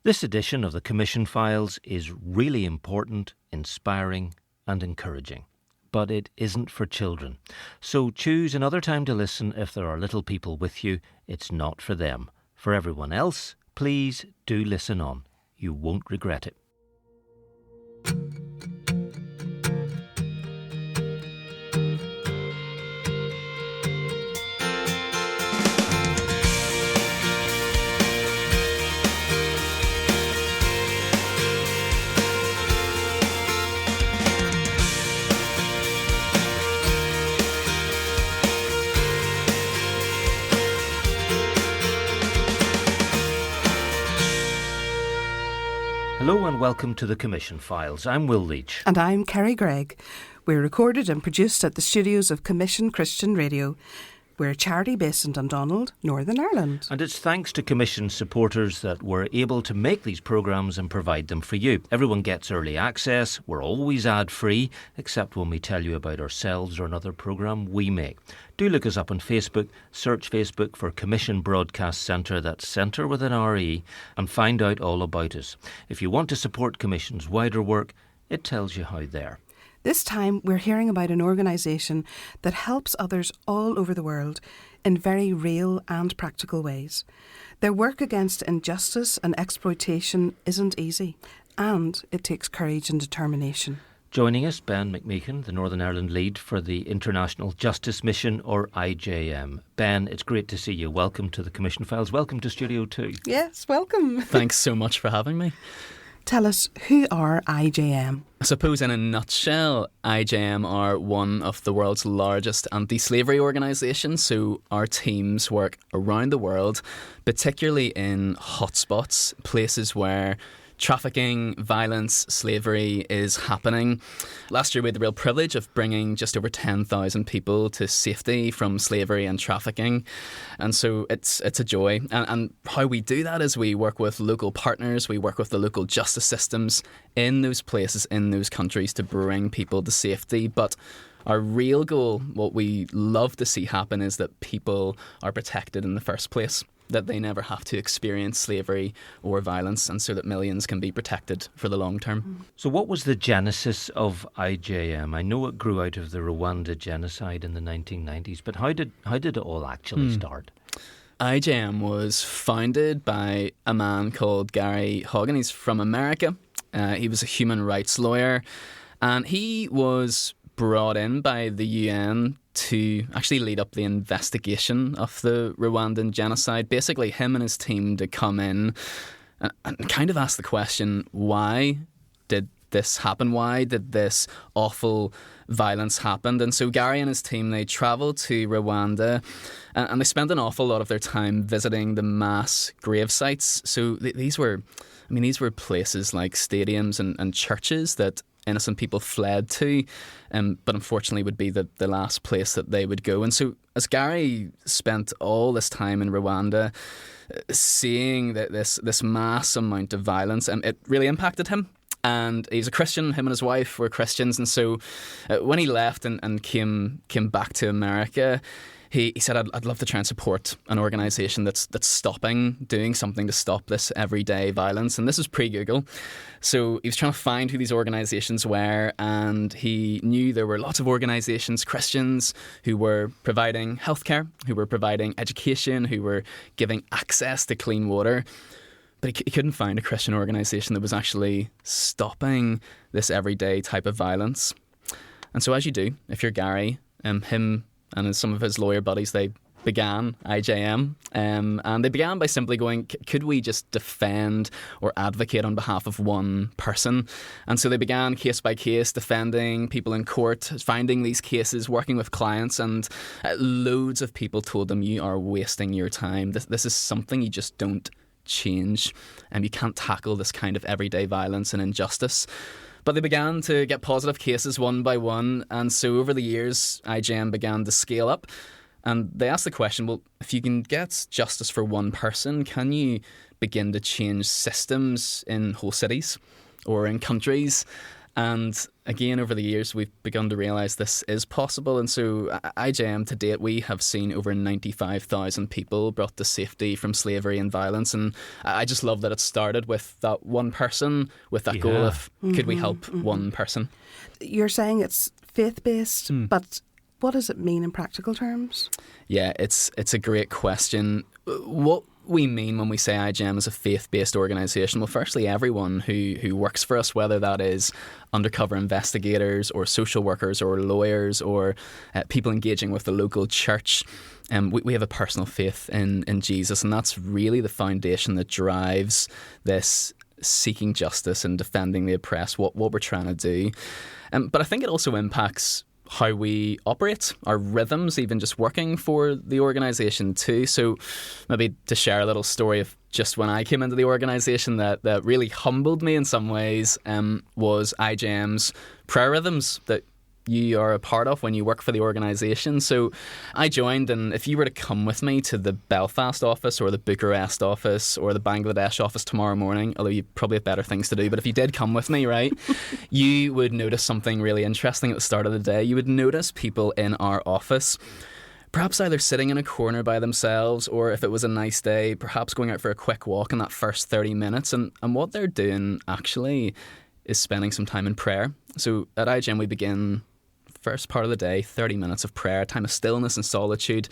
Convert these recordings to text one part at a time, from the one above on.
This edition of the Commission Files is really important, inspiring and encouraging. But it isn't for children. So choose another time to listen if there are little people with you. It's not for them. For everyone else, please do listen on. You won't regret it. Hello and welcome to the Commission Files. I'm Will Leach. And I'm Kerry Gregg. We're recorded and produced at the studios of Commission Christian Radio. We're a charity based in Dundonald, Northern Ireland. And it's thanks to Commission supporters that we're able to make these programmes and provide them for you. Everyone gets early access. We're always ad-free, except when we tell you about ourselves or another programme we make. Do look us up on Facebook, search Facebook for Commission Broadcast Centre, that's Centre with an R-E, and find out all about us. If you want to support Commission's wider work, it tells you how there. This time we're hearing about an organisation that helps others all over the world in very real and practical ways. Their work against injustice and exploitation isn't easy, and it takes courage and determination. Joining us, Ben McMeekin, the Northern Ireland lead for the International Justice Mission, or IJM. Ben, it's great to see you. Welcome to the Commission Files. Welcome to Studio 2. Yes, welcome. Thanks so much for having me. Tell us, who are IJM? I suppose in a nutshell, IJM are one of the world's largest anti-slavery organisations. So our teams work around the world, particularly in hotspots, places where trafficking, violence, slavery is happening. Last year we had the real privilege of bringing just over 10,000 people to safety from slavery and trafficking. And so it's a joy. And how we do that is we work with local partners, we work with the local justice systems in those places, in those countries to bring people to safety. But our real goal, what we love to see happen, is that people are protected in the first place, that they never have to experience slavery or violence, and so that millions can be protected for the long term. So what was the genesis of IJM? I know it grew out of the Rwanda genocide in the 1990s, but how did it all actually start? IJM was founded by a man called Gary Haugen. He's from America. He was a human rights lawyer, and he was brought in by the UN to actually lead up the investigation of the Rwandan genocide. Basically, him and his team to come in and kind of ask the question, why did this happen? Why did this awful violence happen? And so Gary and his team, they travelled to Rwanda and they spent an awful lot of their time visiting the mass grave sites. So these were places like stadiums and churches that innocent people fled to, but unfortunately would be the last place that they would go. And so as Gary spent all this time in Rwanda, seeing this mass amount of violence, it really impacted him. And he's a Christian, him and his wife were Christians. And so when he left and came back to America, he said, I'd love to try and support an organisation that's doing something to stop this everyday violence. And this is pre-Google. So he was trying to find who these organisations were, and he knew there were lots of organisations, Christians, who were providing healthcare, who were providing education, who were giving access to clean water. But he couldn't find a Christian organisation that was actually stopping this everyday type of violence. And so as you do, if you're Gary, him and some of his lawyer buddies, they began IJM. And they began by simply going, could we just defend or advocate on behalf of one person? And so they began case by case, defending people in court, finding these cases, working with clients, and loads of people told them, you are wasting your time. This is something you just don't change, and you can't tackle this kind of everyday violence and injustice. But they began to get positive cases one by one, and so over the years, IJM began to scale up. And they asked the question, well, if you can get justice for one person, can you begin to change systems in whole cities or in countries? And again, over the years, we've begun to realise this is possible. And so IJM to date, we have seen over 95,000 people brought to safety from slavery and violence. And I just love that it started with that one person, with that goal of, could we help one person? You're saying it's faith-based, but what does it mean in practical terms? Yeah, it's a great question. What we mean when we say IJM is a faith-based organisation, well, firstly, everyone who works for us, whether that is undercover investigators or social workers or lawyers or people engaging with the local church, we have a personal faith in Jesus, and that's really the foundation that drives this seeking justice and defending the oppressed, what we're trying to do. But I think it also impacts how we operate, our rhythms, even just working for the organisation too. So maybe to share a little story of just when I came into the organisation that really humbled me in some ways was IJM's prayer rhythms that you are a part of when you work for the organisation. So I joined, and if you were to come with me to the Belfast office or the Bucharest office or the Bangladesh office tomorrow morning, although you probably have better things to do, but if you did come with me, right, you would notice something really interesting at the start of the day. You would notice people in our office perhaps either sitting in a corner by themselves, or if it was a nice day, perhaps going out for a quick walk in that first 30 minutes. And what they're doing actually is spending some time in prayer. So at IJM we begin first part of the day, 30 minutes of prayer, time of stillness and solitude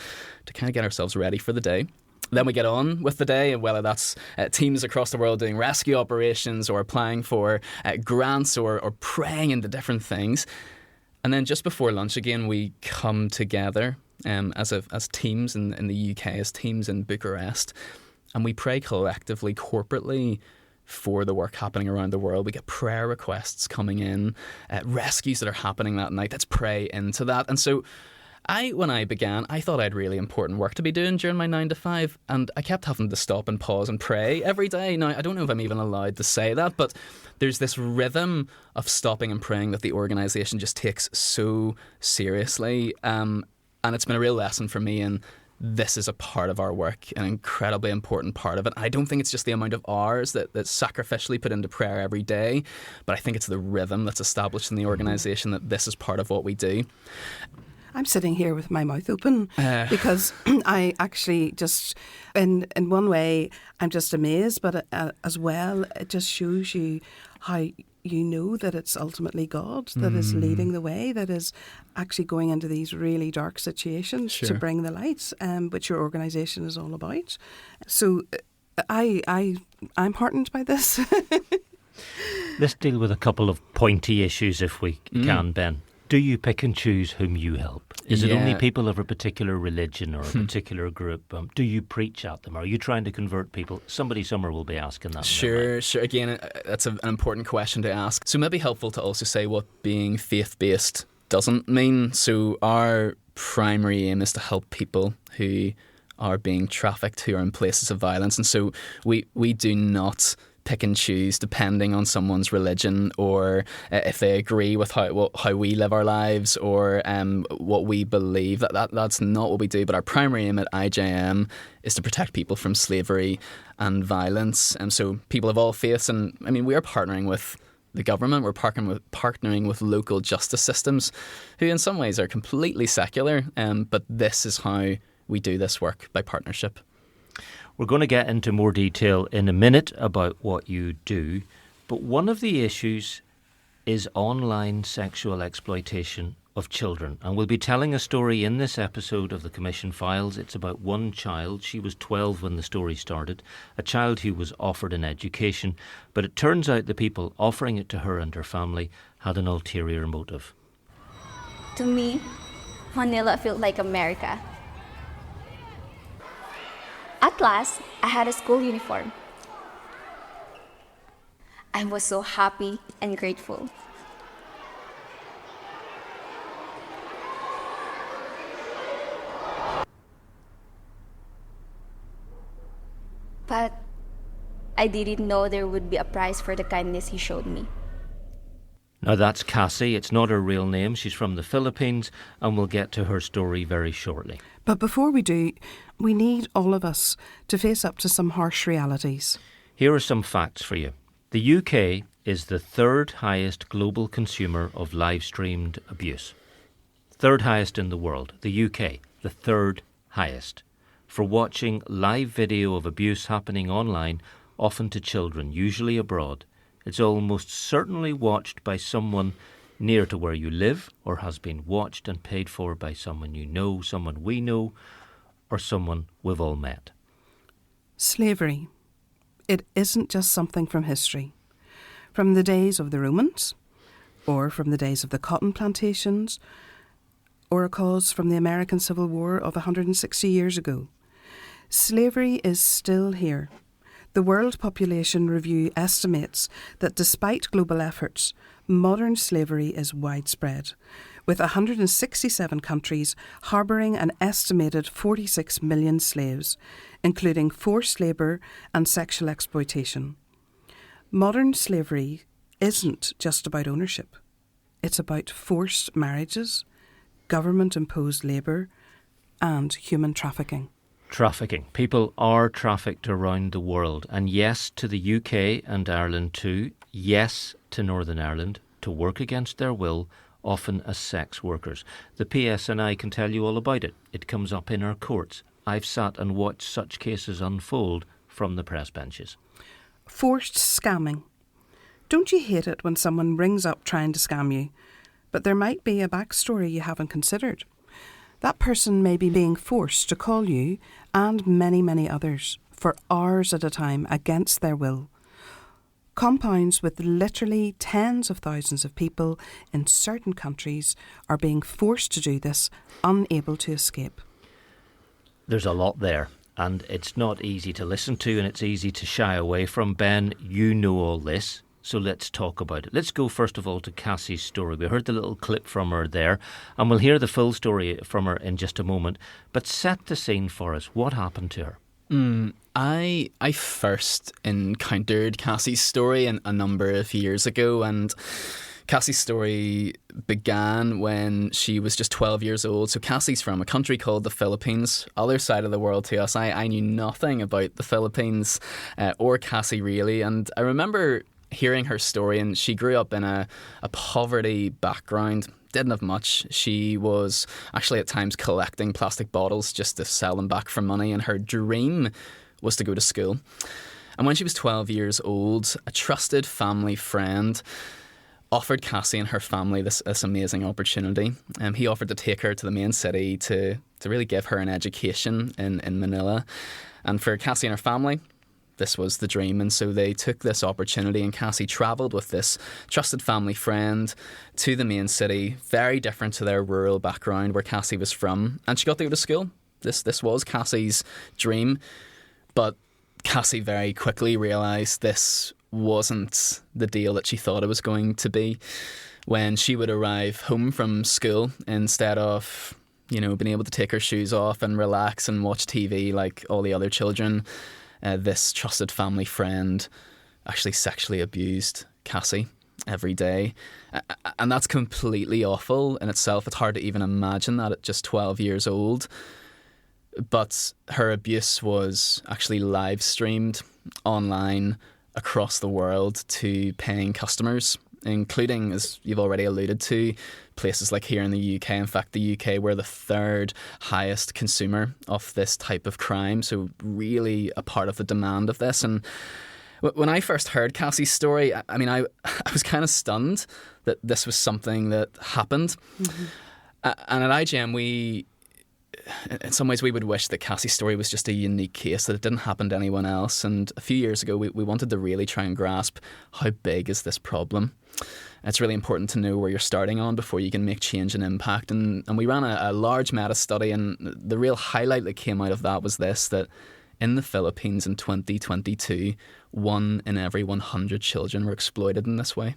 to kind of get ourselves ready for the day. Then we get on with the day, and whether that's teams across the world doing rescue operations or applying for grants or praying into different things. And then just before lunch again, we come together as teams in the UK, as teams in Bucharest, and we pray collectively, corporately, for the work happening around the world. We get prayer requests coming in, rescues that are happening that night. Let's pray into that. And so when I began, I thought I had really important work to be doing during my 9 to 5, and I kept having to stop and pause and pray every day. Now, I don't know if I'm even allowed to say that, but there's this rhythm of stopping and praying that the organisation just takes so seriously, and it's been a real lesson for me in this is a part of our work, an incredibly important part of it. I don't think it's just the amount of hours that's sacrificially put into prayer every day, but I think it's the rhythm that's established in the organisation that this is part of what we do. I'm sitting here with my mouth open because I actually just, in one way, I'm just amazed, but as well, it just shows you how you know that it's ultimately God that is leading the way, that is actually going into these really dark situations to bring the light, which your organisation is all about. So I'm heartened by this. Let's deal with a couple of pointy issues if we can, Ben. Do you pick and choose whom you help? Is it only people of a particular religion or a particular group? Do you preach at them? Are you trying to convert people? Somebody somewhere will be asking that. Sure. Again, that's an important question to ask. So maybe helpful to also say what being faith-based doesn't mean. So our primary aim is to help people who are being trafficked, who are in places of violence. And so we do not pick and choose depending on someone's religion or if they agree with how we live our lives or what we believe. That's not what we do. But our primary aim at IJM is to protect people from slavery and violence. And so people of all faiths, and I mean, we are partnering with the government, we're partnering with local justice systems who in some ways are completely secular, but this is how we do this work, by partnership. We're going to get into more detail in a minute about what you do, but one of the issues is online sexual exploitation of children. And we'll be telling a story in this episode of the Commission Files. It's about one child. She was 12 when the story started, a child who was offered an education, but it turns out the people offering it to her and her family had an ulterior motive. To me, Manila felt like America. At last, I had a school uniform. I was so happy and grateful. But I didn't know there would be a price for the kindness he showed me. Now that's Cassie. It's not her real name. She's from the Philippines, and we'll get to her story very shortly. But before we do, we need all of us to face up to some harsh realities. Here are some facts for you. The UK is the third highest global consumer of live-streamed abuse. Third highest in the world. The UK, the third highest. For watching live video of abuse happening online, often to children, usually abroad. It's almost certainly watched by someone near to where you live, or has been watched and paid for by someone you know, someone we know, or someone we've all met. Slavery. It isn't just something from history. From the days of the Romans, or from the days of the cotton plantations, or a cause from the American Civil War of 160 years ago. Slavery is still here. The World Population Review estimates that despite global efforts, modern slavery is widespread, with 167 countries harbouring an estimated 46 million slaves, including forced labour and sexual exploitation. Modern slavery isn't just about ownership. It's about forced marriages, government-imposed labour, and human trafficking. Trafficking. People are trafficked around the world. And yes, to the UK and Ireland too. Yes, to Northern Ireland, to work against their will, often as sex workers. The PSNI can tell you all about it. It comes up in our courts. I've sat and watched such cases unfold from the press benches. Forced scamming. Don't you hate it when someone rings up trying to scam you? But there might be a backstory you haven't considered. That person may be being forced to call you and many, many others for hours at a time against their will. Compounds with literally tens of thousands of people in certain countries are being forced to do this, unable to escape. There's a lot there, and it's not easy to listen to, and it's easy to shy away from. Ben, you know all this, so let's talk about it. Let's go first of all to Cassie's story. We heard the little clip from her there, and we'll hear the full story from her in just a moment. But set the scene for us. What happened to her? I first encountered Cassie's story a number of years ago, and Cassie's story began when she was just 12 years old. So Cassie's from a country called the Philippines, other side of the world to us. I knew nothing about the Philippines or Cassie really, and I remember hearing her story, and she grew up in a poverty background. Didn't have much. She was actually at times collecting plastic bottles just to sell them back for money, and her dream was to go to school. And when she was 12 years old, a trusted family friend offered Cassie and her family this amazing opportunity. He offered to take her to the main city to really give her an education in Manila. And for Cassie and her family, this was the dream, and so they took this opportunity, and Cassie travelled with this trusted family friend to the main city, very different to their rural background where Cassie was from, and she got to go to school. This was Cassie's dream, but Cassie very quickly realised this wasn't the deal that she thought it was going to be. When she would arrive home from school, instead of, being able to take her shoes off and relax and watch TV like all the other children, this trusted family friend actually sexually abused Cassie every day. And that's completely awful in itself. It's hard to even imagine that at just 12 years old. But her abuse was actually live streamed online across the world to paying customers, including, as you've already alluded to, places like here in the UK. In fact, the UK were the third highest consumer of this type of crime, so really a part of the demand of this. And when I first heard Cassie's story, I was kind of stunned that this was something that happened. Mm-hmm. And at IGM, in some ways, we would wish that Cassie's story was just a unique case, that it didn't happen to anyone else. And a few years ago, we wanted to really try and grasp how big is this problem. It's really important to know where you're starting on before you can make change and impact. And we ran a large meta-study, and the real highlight that came out of that was this, that in the Philippines in 2022, 1 in every 100 children were exploited in this way.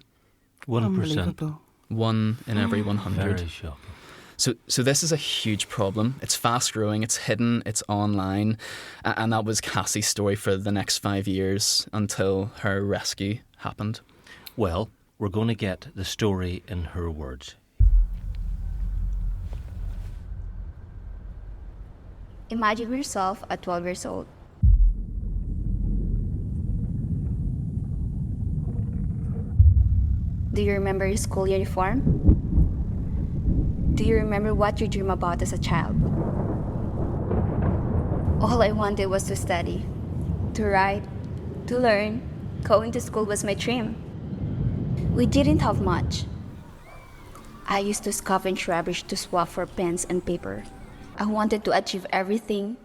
1%. 1 in every 100. Very shocking. So this is a huge problem. It's fast growing, it's hidden, it's online. And that was Cassie's story for the next 5 years until her rescue happened. Well, we're going to get the story in her words. Imagine yourself at 12 years old. Do you remember your school uniform? Do you remember what you dreamed about as a child? All I wanted was to study, to write, to learn. Going to school was my dream. We didn't have much. I used to scavenge rubbish to swap for pens and paper. I wanted to achieve everything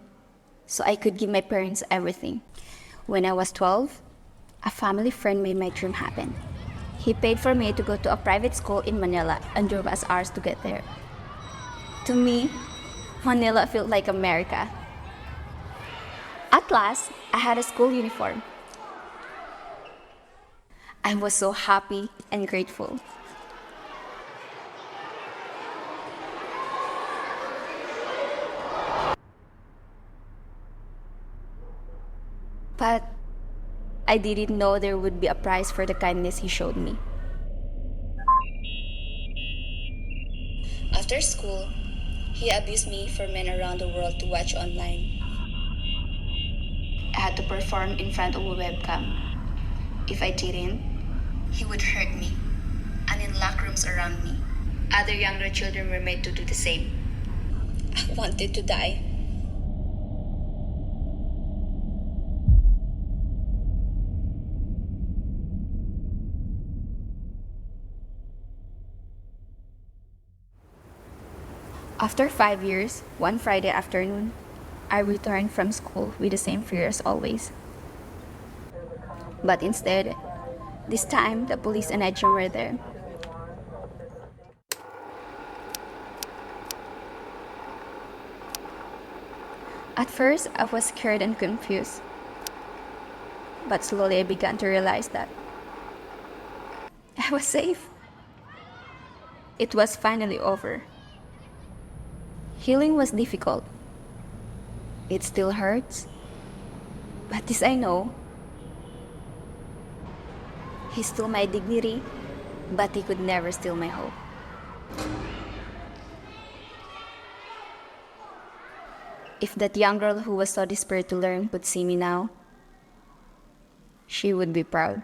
so I could give my parents everything. When I was 12, a family friend made my dream happen. He paid for me to go to a private school in Manila and drove us hours to get there. To me, Manila felt like America. At last, I had a school uniform. I was so happy and grateful. But I didn't know there would be a price for the kindness he showed me. After school, he abused me for men around the world to watch online. I had to perform in front of a webcam. If I didn't, he would hurt me. And in locker rooms around me, other younger children were made to do the same. I wanted to die. After 5 years, one Friday afternoon, I returned from school with the same fear as always. But instead, this time the police and Edgen were there. At first, I was scared and confused. But slowly I began to realize that I was safe. It was finally over. Healing was difficult. It still hurts. But this I know. He stole my dignity, but he could never steal my hope. If that young girl who was so desperate to learn could see me now, she would be proud.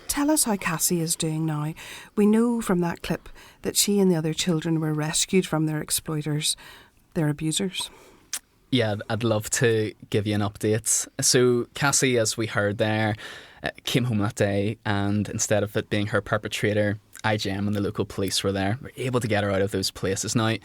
Tell us how Cassie is doing now. We know from that clip that she and the other children were rescued from their exploiters, their abusers. Yeah, I'd love to give you an update. So Cassie, as we heard there, came home that day, and instead of it being her perpetrator, IGM and the local police were there. Were able to get her out of those places. Now,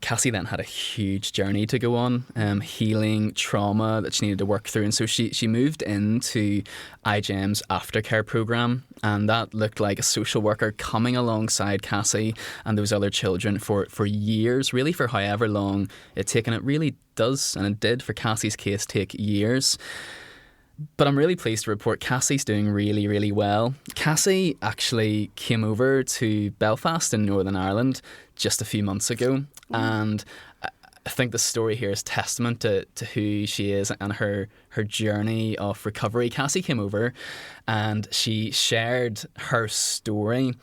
Cassie then had a huge journey to go on, healing trauma that she needed to work through. And so she moved into IGM's aftercare programme, and that looked like a social worker coming alongside Cassie and those other children for years, really for however long it's taken. It really does, and it did for Cassie's case, take years. But I'm really pleased to report Cassie's doing really, really well. Cassie actually came over to Belfast in Northern Ireland just a few months ago. And I think the story here is testament to who she is and her journey of recovery. Cassie came over and she shared her story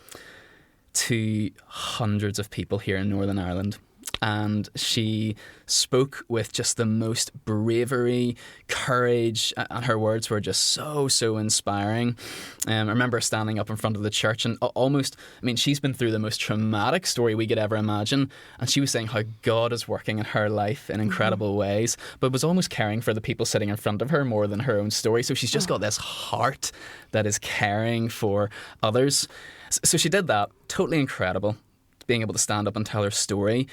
to hundreds of people here in Northern Ireland. And she spoke with just the most bravery, courage, and her words were just so inspiring. I remember standing up in front of the church and she's been through the most traumatic story we could ever imagine, and she was saying how God is working in her life in incredible ways, but was almost caring for the people sitting in front of her more than her own story. So she's just got this heart that is caring for others. So she did that, totally incredible, being able to stand up and tell her story.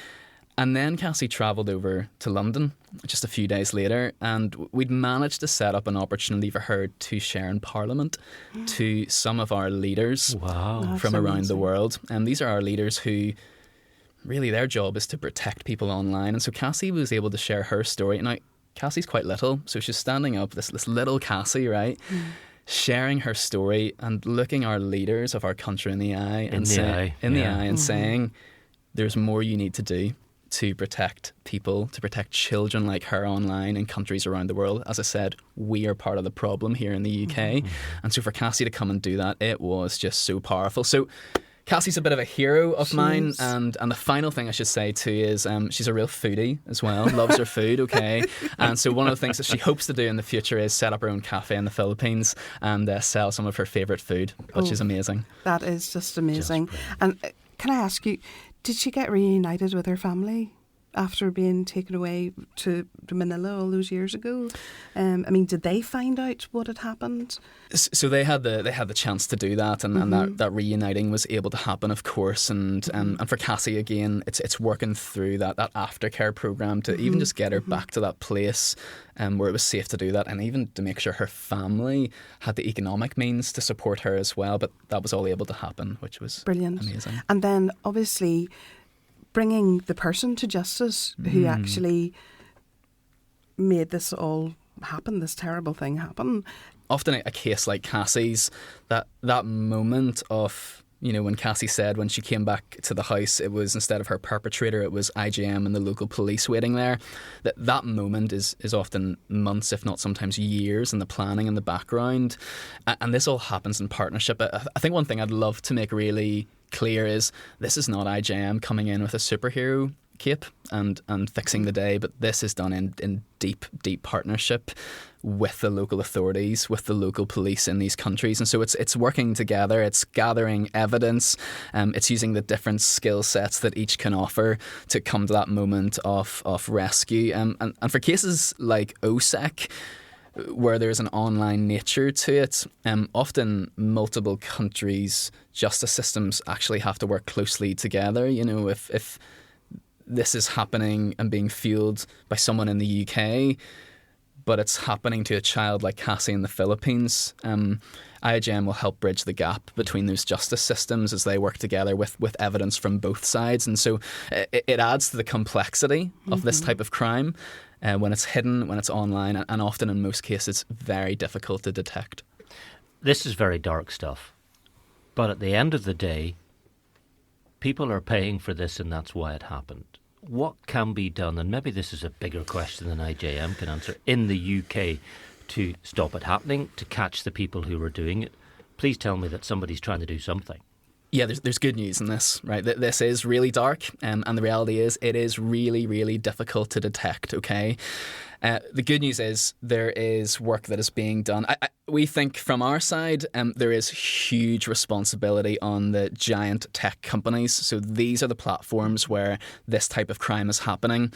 And then Cassie travelled over to London just a few days later, and we'd managed to set up an opportunity for her to share in Parliament to some of our leaders from around the world. And these are our leaders who, really their job is to protect people online. And so Cassie was able to share her story. Now, Cassie's quite little, so she's standing up, this little Cassie, right? Sharing her story and looking our leaders of our country in the eye and saying, there's more you need to do to protect people, to protect children like her online in countries around the world. As I said, we are part of the problem here in the UK. And so for Cassie to come and do that, it was just so powerful. So Cassie's a bit of a hero of mine, is. and the final thing I should say too is she's a real foodie as well, loves her food, okay? And so one of the things that she hopes to do in the future is set up her own cafe in the Philippines and sell some of her favourite food, which is amazing. That is just amazing. And can I ask you, did she get reunited with her family after being taken away to Manila all those years ago? I mean, did they find out what had happened? So they had the chance to do that, and that reuniting was able to happen, of course. And for Cassie again, it's working through that aftercare program to even just get her back to that place where it was safe to do that, and even to make sure her family had the economic means to support her as well. But that was all able to happen, which was Brilliant. amazing. And then obviously bringing the person to justice who actually made this all happen, this terrible thing happen. Often a case like Cassie's, that moment of, you know, when Cassie said when she came back to the house, it was, instead of her perpetrator, it was IJM and the local police waiting there. That moment is often months, if not sometimes years, in the planning and the background. And this all happens in partnership. I think one thing I'd love to make really clear is this is not IJM coming in with a superhero cape and fixing the day, but this is done in deep partnership with the local authorities, with the local police in these countries. And so it's working together, it's gathering evidence, it's using the different skill sets that each can offer to come to that moment of rescue. And for cases like OSEC, where there's an online nature to it, often multiple countries' justice systems actually have to work closely together. You know, if this is happening and being fueled by someone in the UK, but it's happening to a child like Cassie in the Philippines, IJM will help bridge the gap between those justice systems as they work together with evidence from both sides. And so it adds to the complexity of this type of crime when it's hidden, when it's online, and often in most cases very difficult to detect. This is very dark stuff. But at the end of the day, people are paying for this, and that's why it happened. What can be done, and maybe this is a bigger question than IJM can answer, in the UK to stop it happening, to catch the people who are doing it? Please tell me that somebody's trying to do something. Yeah, there's good news in this, right? This is really dark, and the reality is it is really, really difficult to detect, okay? The good news is there is work that is being done. We think from our side there is huge responsibility on the giant tech companies. So these are the platforms where this type of crime is happening.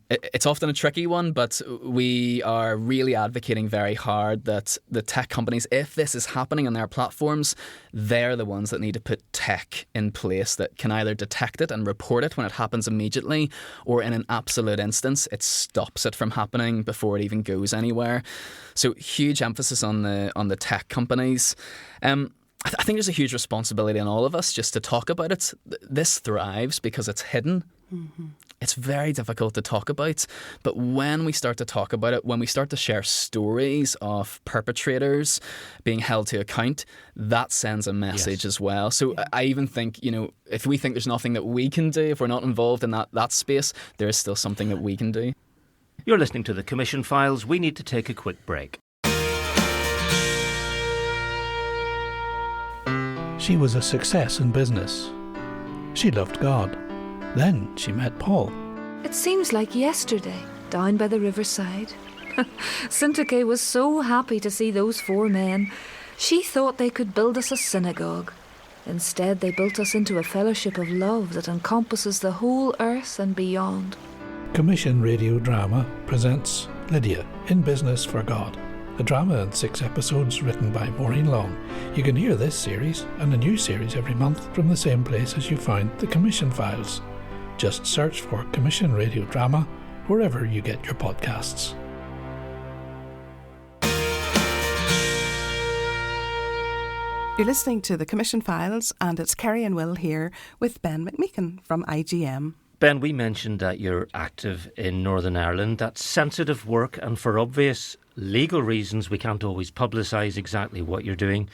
It's often a tricky one, but we are really advocating very hard that the tech companies, if this is happening on their platforms, they're the ones that need to put tech in place that can either detect it and report it when it happens immediately, or in an absolute instance, it stops it from happening before it even goes anywhere. So huge emphasis on the tech companies. I think there's a huge responsibility on all of us just to talk about it. This thrives because it's hidden. Mm-hmm. It's very difficult to talk about, but when we start to talk about it, when we start to share stories of perpetrators being held to account, that sends a message as well. So I even think, you know, if we think there's nothing that we can do, if we're not involved in that space, there is still something that we can do. You're listening to The Commission Files. We need to take a quick break. She was a success in business. She loved God. Then she met Paul. It seems like yesterday, down by the riverside. Syntyche was so happy to see those four men. She thought they could build us a synagogue. Instead, they built us into a fellowship of love that encompasses the whole earth and beyond. Commission Radio Drama presents Lydia in Business for God, a drama in 6 episodes written by Maureen Long. You can hear this series and a new series every month from the same place as you find The Commission Files. Just search for Commission Radio Drama wherever you get your podcasts. You're listening to The Commission Files, and it's Kerry and Will here with Ben McMeekin from IGM. Ben, we mentioned that you're active in Northern Ireland. That's sensitive work, and for obvious legal reasons, we can't always publicise exactly what you're doing.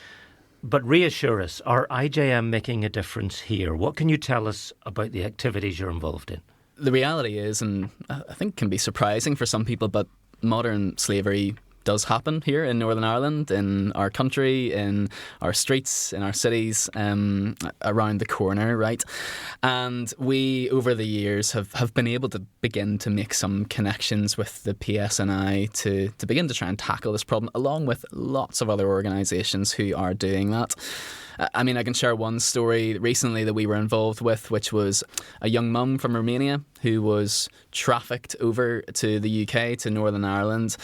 But reassure us, are IJM making a difference here? What can you tell us about the activities you're involved in? The reality is, and I think can be surprising for some people, but modern slavery does happen here in Northern Ireland, in our country, in our streets, in our cities, around the corner, right? And we, over the years, have been able to begin to make some connections with the PSNI to begin to try and tackle this problem, along with lots of other organisations who are doing that. I mean, I can share one story recently that we were involved with, which was a young mum from Romania who was trafficked over to the UK, to Northern Ireland.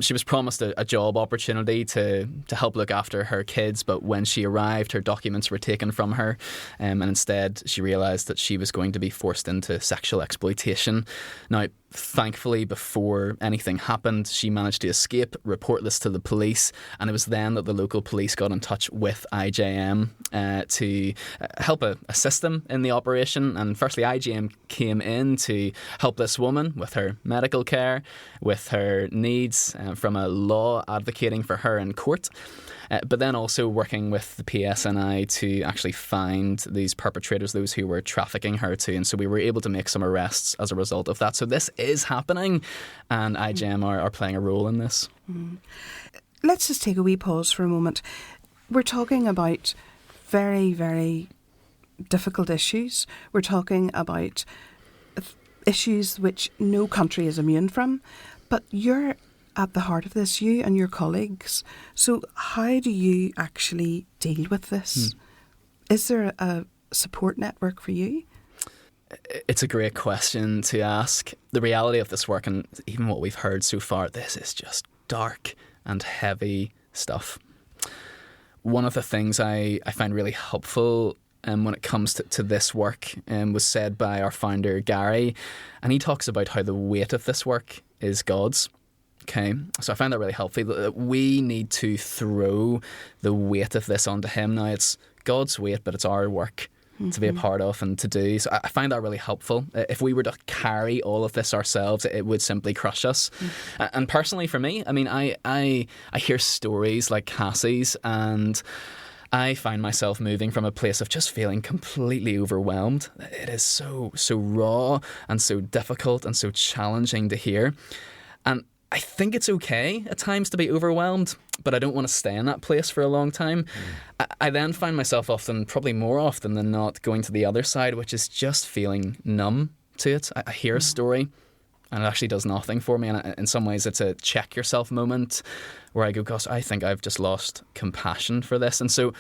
She was promised a job opportunity to help look after her kids, but when she arrived, her documents were taken from her, and instead she realised that she was going to be forced into sexual exploitation. Now, thankfully, before anything happened, she managed to escape, report this to the police, and it was then that the local police got in touch with IJM to help assist them in the operation. And firstly, IJM came in to help this woman with her medical care, with her needs, from a law advocating for her in court. But then also working with the PSNI to actually find these perpetrators, those who were trafficking her too. And so we were able to make some arrests as a result of that. So this is happening, and IJM are playing a role in this. Let's just take a wee pause for a moment. We're talking about very, very difficult issues. We're talking about issues which no country is immune from. But you're at the heart of this, you and your colleagues. So how do you actually deal with this? Is there a support network for you? It's a great question to ask. The reality of this work, and even what we've heard so far, this is just dark and heavy stuff. One of the things I find really helpful when it comes to this work was said by our founder, Gary, and he talks about how the weight of this work is God's. Okay, so I find that really helpful. That we need to throw the weight of this onto him. Now, it's God's weight, but it's our work to be a part of and to do. So I find that really helpful. If we were to carry all of this ourselves, it would simply crush us. And personally, for me, I mean, I hear stories like Cassie's, and I find myself moving from a place of just feeling completely overwhelmed. It is so raw and so difficult and so challenging to hear. And I think it's okay at times to be overwhelmed, but I don't want to stay in that place for a long time. I then find myself often, probably more often than not, going to the other side, which is just feeling numb to it. I hear a story and it actually does nothing for me. And in some ways, it's a check yourself moment where I go, gosh, I think I've just lost compassion for this. And so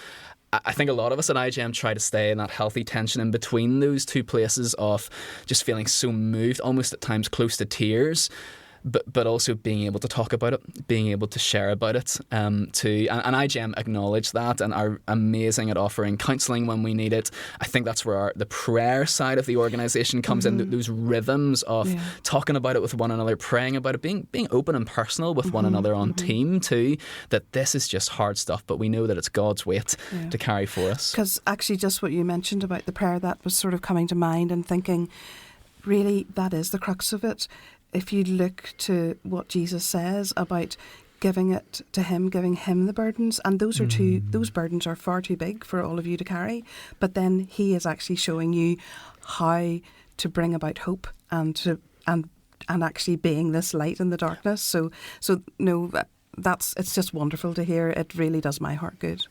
I think a lot of us at IJM try to stay in that healthy tension in between those two places of just feeling so moved, almost at times close to tears, but also being able to talk about it, being able to share about it too. And IJM acknowledge that and are amazing at offering counselling when we need it. I think that's where the prayer side of the organisation comes in, those rhythms of talking about it with one another, praying about it, being open and personal with one another on team too, that this is just hard stuff, but we know that it's God's weight to carry for us. Because actually just what you mentioned about the prayer, that was sort of coming to mind and thinking, really, that is the crux of it. If you look to what Jesus says about giving it to him, giving him the burdens, and those burdens are far too big for all of you to carry, but then he is actually showing you how to bring about hope and actually being this light in the darkness. So no, it's just wonderful to hear. It really does my heart good.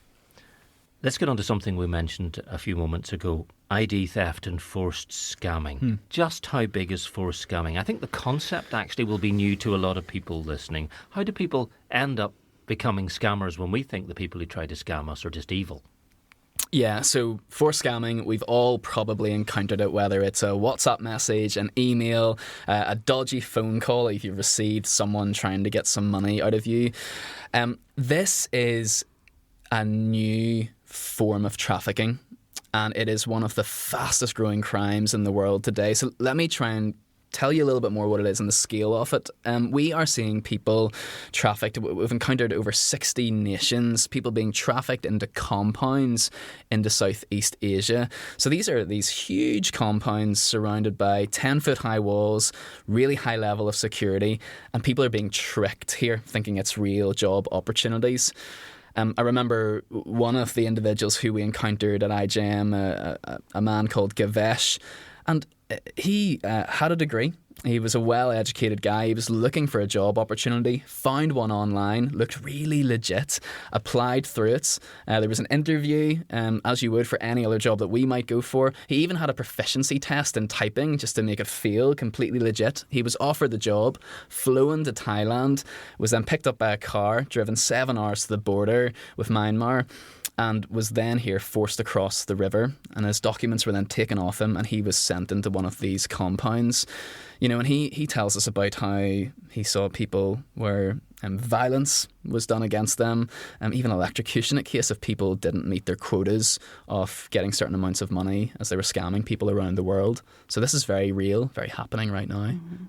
Let's get on to something we mentioned a few moments ago, ID theft and forced scamming. Just how big is forced scamming? I think the concept actually will be new to a lot of people listening. How do people end up becoming scammers when we think the people who try to scam us are just evil? Yeah, so forced scamming, we've all probably encountered it, whether it's a WhatsApp message, an email, a dodgy phone call if you've received someone trying to get some money out of you. This is a new form of trafficking, and it is one of the fastest growing crimes in the world today. So let me try and tell you a little bit more what it is and the scale of it. We are seeing people trafficked. We've encountered over 60 nations, people being trafficked into compounds into Southeast Asia. So these are these huge compounds surrounded by 10-foot high walls, really high level of security, and people are being tricked here, thinking it's real job opportunities. I remember one of the individuals who we encountered at IJM, a man called Gavesh, and he had a degree He was a well-educated guy. He was looking for a job opportunity, found one online, looked really legit, applied through it. There was an interview, as you would for any other job that we might go for. He even had a proficiency test in typing just to make it feel completely legit. He was offered the job, flown to Thailand, was then picked up by a car, driven 7 hours to the border with Myanmar, and was then here forced across the river, and his documents were then taken off him and he was sent into one of these compounds. You know, and he tells us about how he saw people where violence was done against them, even electrocution in case if people didn't meet their quotas of getting certain amounts of money as they were scamming people around the world. So this is very real, very happening right now. Mm-hmm.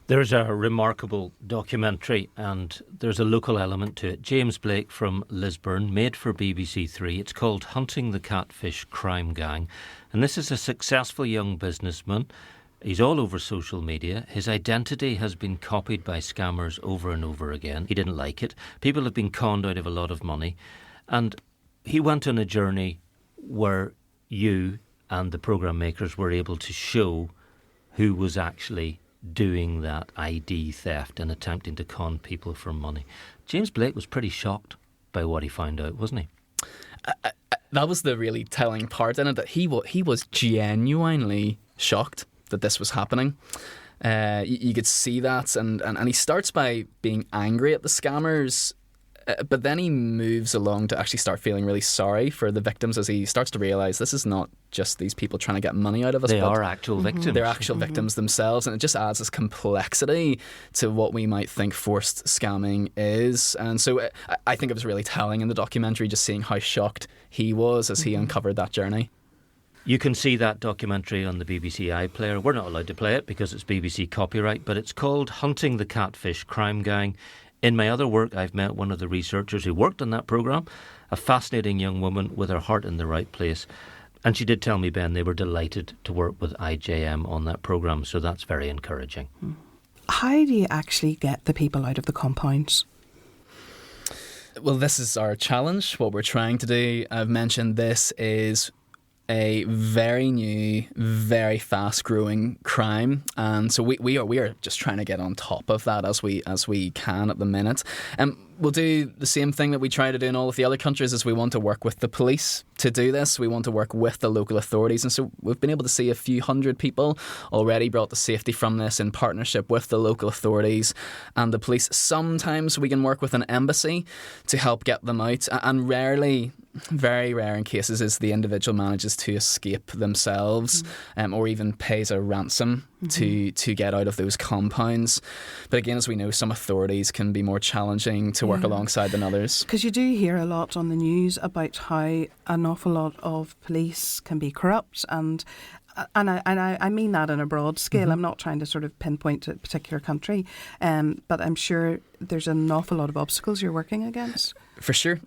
There's a remarkable documentary and there's a local element to it. James Blake from Lisburn, made for BBC Three. It's called Hunting the Catfish Crime Gang. And this is a successful young businessman. He's all over social media. His identity has been copied by scammers over and over again. He didn't like it. People have been conned out of a lot of money. And he went on a journey where you and the programme makers were able to show who was actually doing that ID theft and attempting to con people for money. James Blake was pretty shocked by what he found out, wasn't he? That was the really telling part in it, that he was genuinely shocked that this was happening. You could see that, and he starts by being angry at the scammers, but then he moves along to actually start feeling really sorry for the victims as he starts to realise this is not just these people trying to get money out of us. They are actual victims. They're actual victims themselves, and it just adds this complexity to what we might think forced scamming is. And so I think it was really telling in the documentary, just seeing how shocked he was as he uncovered that journey. You can see that documentary on the BBC iPlayer. We're not allowed to play it because it's BBC copyright, but it's called Hunting the Catfish Crime Gang. In my other work, I've met one of the researchers who worked on that programme, a fascinating young woman with her heart in the right place. And she did tell me, Ben, they were delighted to work with IJM on that programme, so that's very encouraging. How do you actually get the people out of the compounds? Well, this is our challenge, what we're trying to do. I've mentioned this is a very new, very fast-growing crime, and so we are just trying to get on top of that as we can at the minute. We'll do the same thing that we try to do in all of the other countries, is we want to work with the police to do this. We want to work with the local authorities, and so we've been able to see a few hundred people already brought to safety from this in partnership with the local authorities and the police. Sometimes we can work with an embassy to help get them out, and rarely, very rare in cases, is the individual manages to escape themselves or even pays a ransom to get out of those compounds. But again, as we know, some authorities can be more challenging to work alongside than others. Because you do hear a lot on the news about how an awful lot of police can be corrupt, and I mean that on a broad scale. I'm not trying to sort of pinpoint a particular country, but I'm sure there's an awful lot of obstacles you're working against. For sure.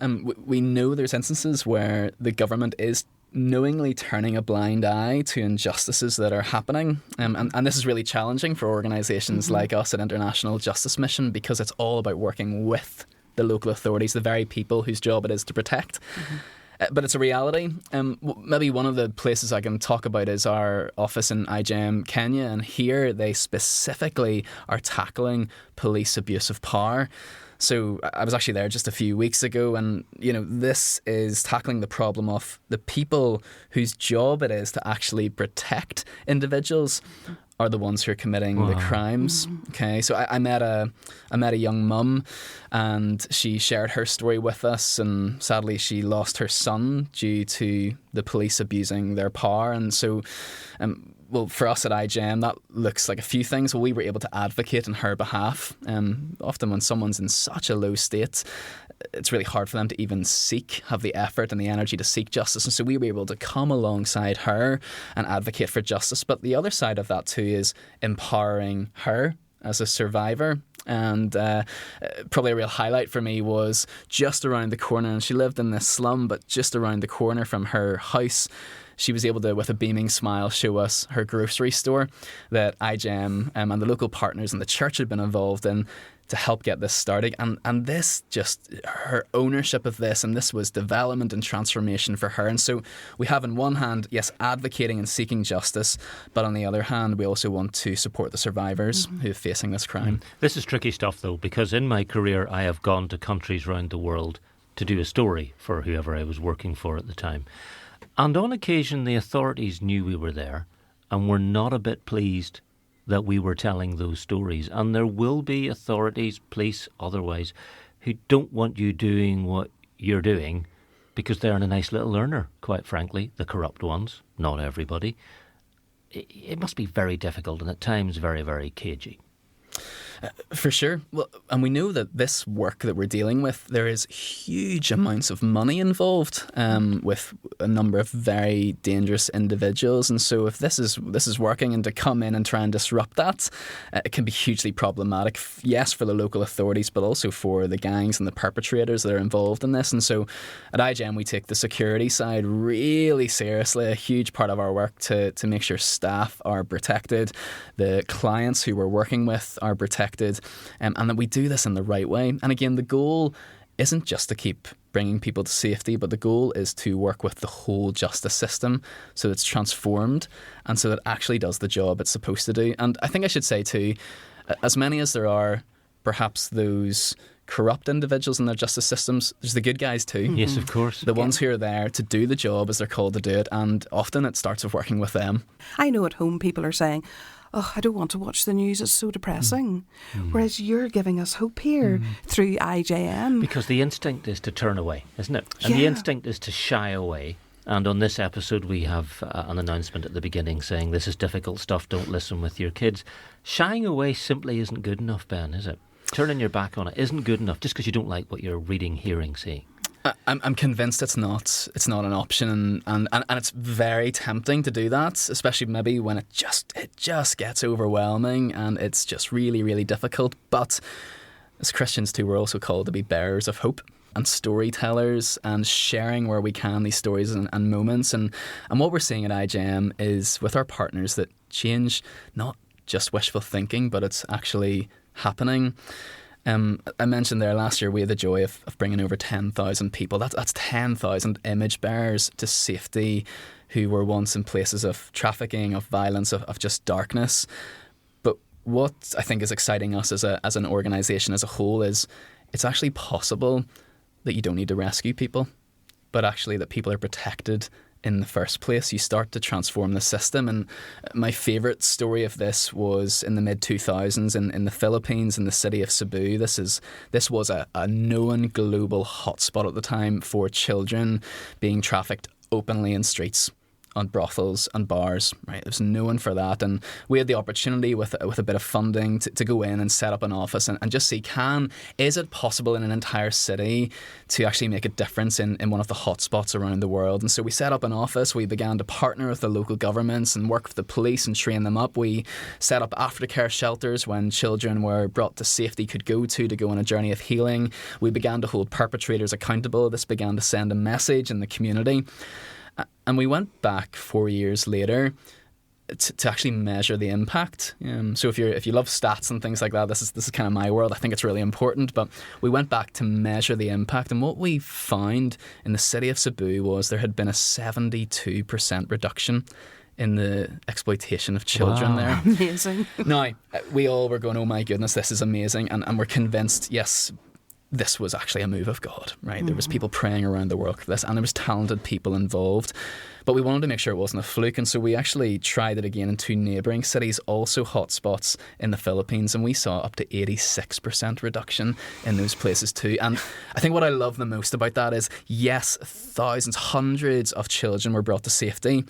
We know there's instances where the government is knowingly turning a blind eye to injustices that are happening. And this is really challenging for organisations like us at International Justice Mission, because it's all about working with the local authorities, the very people whose job it is to protect. But it's a reality. Maybe one of the places I can talk about is our office in IJM, Kenya, and here they specifically are tackling police abuse of power. So I was actually there just a few weeks ago, and this is tackling the problem of the people whose job it is to actually protect individuals are the ones who are committing the crimes. Okay, so I met a young mum, and she shared her story with us, and sadly she lost her son due to the police abusing their power. And so well, for us at IJM, that looks like a few things. Well, we were able to advocate on her behalf. Often when someone's in such a low state, it's really hard for them to even have the effort and the energy to seek justice. And so we were able to come alongside her and advocate for justice. But the other side of that too is empowering her as a survivor. And probably a real highlight for me was just around the corner, and she lived in this slum, but just around the corner from her house, she was able to, with a beaming smile, show us her grocery store that IGEM and the local partners and the church had been involved in to help get this started. And this just, her ownership of this, and this was development and transformation for her. And so we have on one hand, yes, advocating and seeking justice, but on the other hand, we also want to support the survivors who are facing this crime. This is tricky stuff, though, because in my career I have gone to countries around the world to do a story for whoever I was working for at the time. And on occasion, the authorities knew we were there and were not a bit pleased that we were telling those stories. And there will be authorities, police, otherwise, who don't want you doing what you're doing because they're a nice little earner, quite frankly, the corrupt ones, not everybody. It must be very difficult and at times very, very cagey. For sure. Well, and we know that this work that we're dealing with, there is huge amounts of money involved with a number of very dangerous individuals. And so if this is working, and to come in and try and disrupt that, it can be hugely problematic, yes, for the local authorities, but also for the gangs and the perpetrators that are involved in this. And so at IGEM, we take the security side really seriously, a huge part of our work to make sure staff are protected, the clients who we're working with are protected, and that we do this in the right way. And again, the goal isn't just to keep bringing people to safety, but the goal is to work with the whole justice system so that it's transformed and so that it actually does the job it's supposed to do. And I think I should say too, as many as there are perhaps those corrupt individuals in their justice systems, there's the good guys too. Yes, of course. The ones who are there to do the job as they're called to do it, and often it starts with working with them. I know at home people are saying, oh, I don't want to watch the news, it's so depressing. Whereas you're giving us hope here through IJM. Because the instinct is to turn away, isn't it? And the instinct is to shy away. And on this episode, we have an announcement at the beginning saying this is difficult stuff, don't listen with your kids. Shying away simply isn't good enough, Ben, is it? Turning your back on it isn't good enough just because you don't like what you're reading, hearing, seeing. I'm convinced it's not an option, and it's very tempting to do that, especially maybe when it just gets overwhelming and it's just really, really difficult. But as Christians too, we're also called to be bearers of hope and storytellers and sharing where we can these stories and moments. And what we're seeing at IGEM is with our partners that change, not just wishful thinking, but it's actually happening. I mentioned there last year we had the joy of bringing over 10,000 people. That's 10,000 image bearers to safety who were once in places of trafficking, of violence, of just darkness. But what I think is exciting us as an organisation as a whole is it's actually possible that you don't need to rescue people, but actually that people are protected in the first place. You start to transform the system. And my favourite story of this was in the mid-2000s in the Philippines, in the city of Cebu. This was a known global hotspot at the time for children being trafficked openly in streets, on brothels and bars, right? It was known for that, and we had the opportunity with a bit of funding to go in and set up an office and just see, is it possible in an entire city to actually make a difference in one of the hotspots around the world? And so we set up an office, we began to partner with the local governments and work with the police and train them up. We set up aftercare shelters when children were brought to safety could go on a journey of healing. We began to hold perpetrators accountable. This began to send a message in the community. And we went back 4 years later to actually measure the impact. So if you love stats and things like that, this is kind of my world. I think it's really important. But we went back to measure the impact, and what we found in the city of Cebu was there had been a 72% reduction in the exploitation of children there. Amazing. Now, we all were going, oh my goodness, this is amazing. And we're convinced, yes, this was actually a move of God, right? There was people praying around the world for this, and there was talented people involved. But we wanted to make sure it wasn't a fluke, and so we actually tried it again in 2 neighbouring cities, also hotspots in the Philippines, and we saw up to 86% reduction in those places too. And I think what I love the most about that is, yes, thousands, hundreds of children were brought to safety,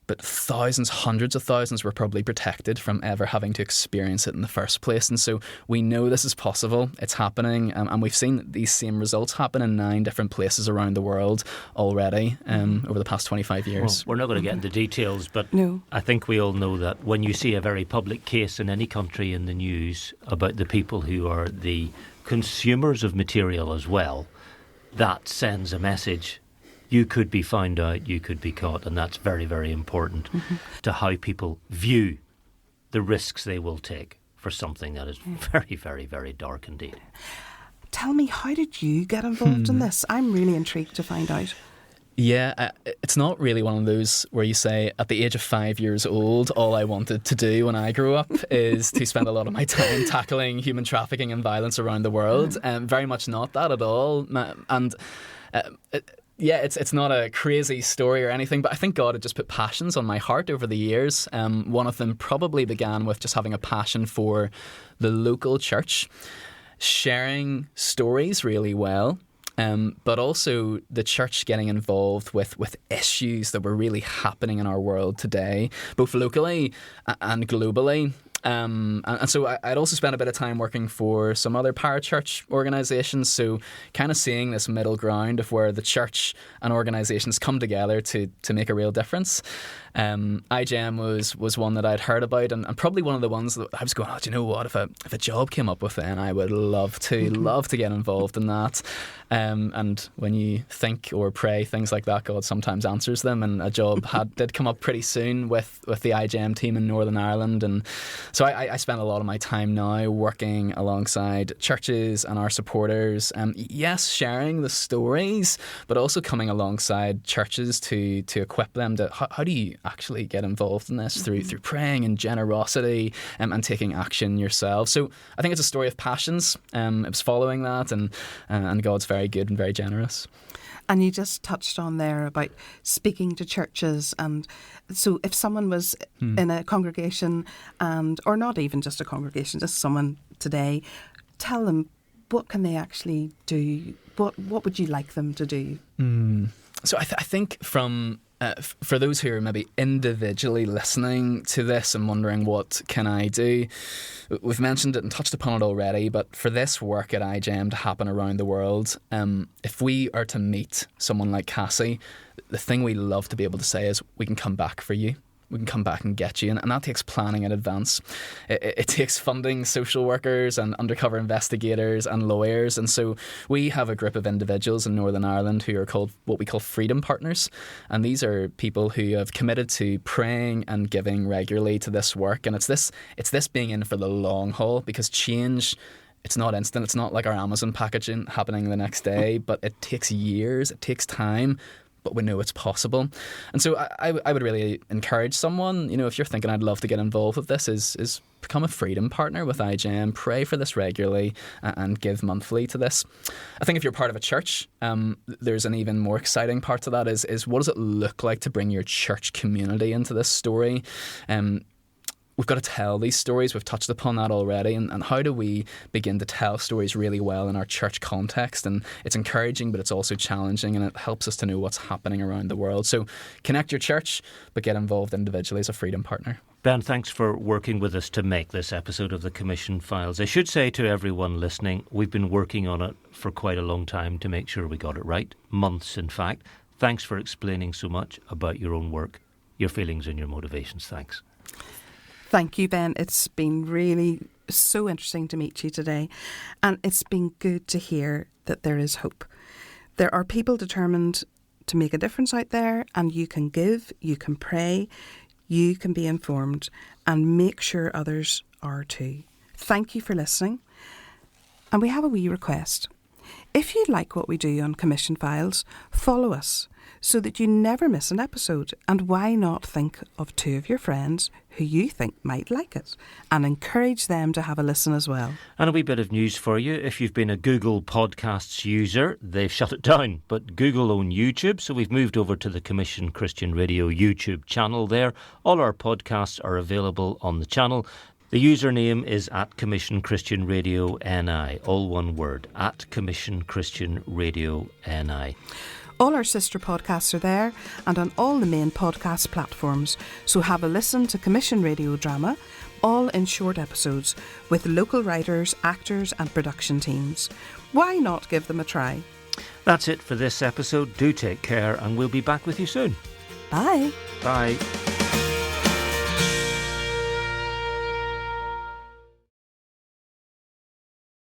but thousands, hundreds of thousands were probably protected from ever having to experience it in the first place. And so we know this is possible, it's happening, and we've seen these same results happen in 9 different places around the world already over the past 25 years. Well, we're not going to get into details, but No. I think we all know that when you see a very public case in any country in the news about the people who are the consumers of material as well, that sends a message You could be found out, you could be caught, and that's very, very important to how people view the risks they will take for something that is very, very, very dark indeed. Tell me, how did you get involved in this? I'm really intrigued to find out. Yeah, it's not really one of those where you say, at the age of 5 years old, all I wanted to do when I grew up is to spend a lot of my time tackling human trafficking and violence around the world. Very much not that at all. And it's not a crazy story or anything, but I think God had just put passions on my heart over the years. One of them probably began with just having a passion for the local church, sharing stories really well. But also the church getting involved with issues that were really happening in our world today, both locally and globally. And so I'd also spent a bit of time working for some other parachurch organisations, so kind of seeing this middle ground of where the church and organisations come together to make a real difference. IGM was one that I'd heard about, and probably one of the ones that I was going, do you know what, if a job came up with it, I would love to get involved in that. And when you think or pray things like that, God sometimes answers them, and a job did come up pretty soon with the IGM team in Northern Ireland. And so I spend a lot of my time now working alongside churches and our supporters, yes, sharing the stories, but also coming alongside churches to equip them to how do you actually get involved in this through praying and generosity, and taking action yourself. So I think it's a story of passions. It was following that, and God's very good and very generous. And you just touched on there about speaking to churches. And so if someone was in a congregation, or not even just a congregation, just someone today, tell them, what can they actually do? What would you like them to do? So I think from... for those who are maybe individually listening to this and wondering what can I do, we've mentioned it and touched upon it already, but for this work at IGM to happen around the world, if we are to meet someone like Cassie, the thing we love to be able to say is, we can come back for you. We can come back and get you. And that takes planning in advance. It takes funding social workers and undercover investigators and lawyers. And so we have a group of individuals in Northern Ireland who are called what we call Freedom Partners. And these are people who have committed to praying and giving regularly to this work. And it's this being in for the long haul, because change, it's not instant. It's not like our Amazon packaging happening the next day, but it takes years. It takes time. But we know it's possible. And so I would really encourage someone, if you're thinking, I'd love to get involved with this, is become a Freedom Partner with IGM, pray for this regularly, and give monthly to this. I think if you're part of a church, there's an even more exciting part to that is what does it look like to bring your church community into this story? We've got to tell these stories. We've touched upon that already. And how do we begin to tell stories really well in our church context? And it's encouraging, but it's also challenging, and it helps us to know what's happening around the world. So connect your church, but get involved individually as a Freedom Partner. Ben, thanks for working with us to make this episode of the Commission Files. I should say to everyone listening, we've been working on it for quite a long time to make sure we got it right. Months, in fact. Thanks for explaining so much about your own work, your feelings and your motivations. Thanks. Thank you, Ben. It's been really so interesting to meet you today. And it's been good to hear that there is hope. There are people determined to make a difference out there, and you can give, you can pray, you can be informed, and make sure others are too. Thank you for listening. And we have a wee request. If you like what we do on Commission Files, follow us so that you never miss an episode. And why not think of 2 of your friends who you think might like it and encourage them to have a listen as well. And a wee bit of news for you. If you've been a Google Podcasts user, they've shut it down. But Google own YouTube, so we've moved over to the Commission Christian Radio YouTube channel there. All our podcasts are available on the channel. The username is @CommissionChristianRadio.ni, all one word, @CommissionChristianRadio.ni. All our sister podcasts are there and on all the main podcast platforms. So have a listen to Commission Radio Drama, all in short episodes with local writers, actors and production teams. Why not give them a try? That's it for this episode. Do take care, and we'll be back with you soon. Bye. Bye.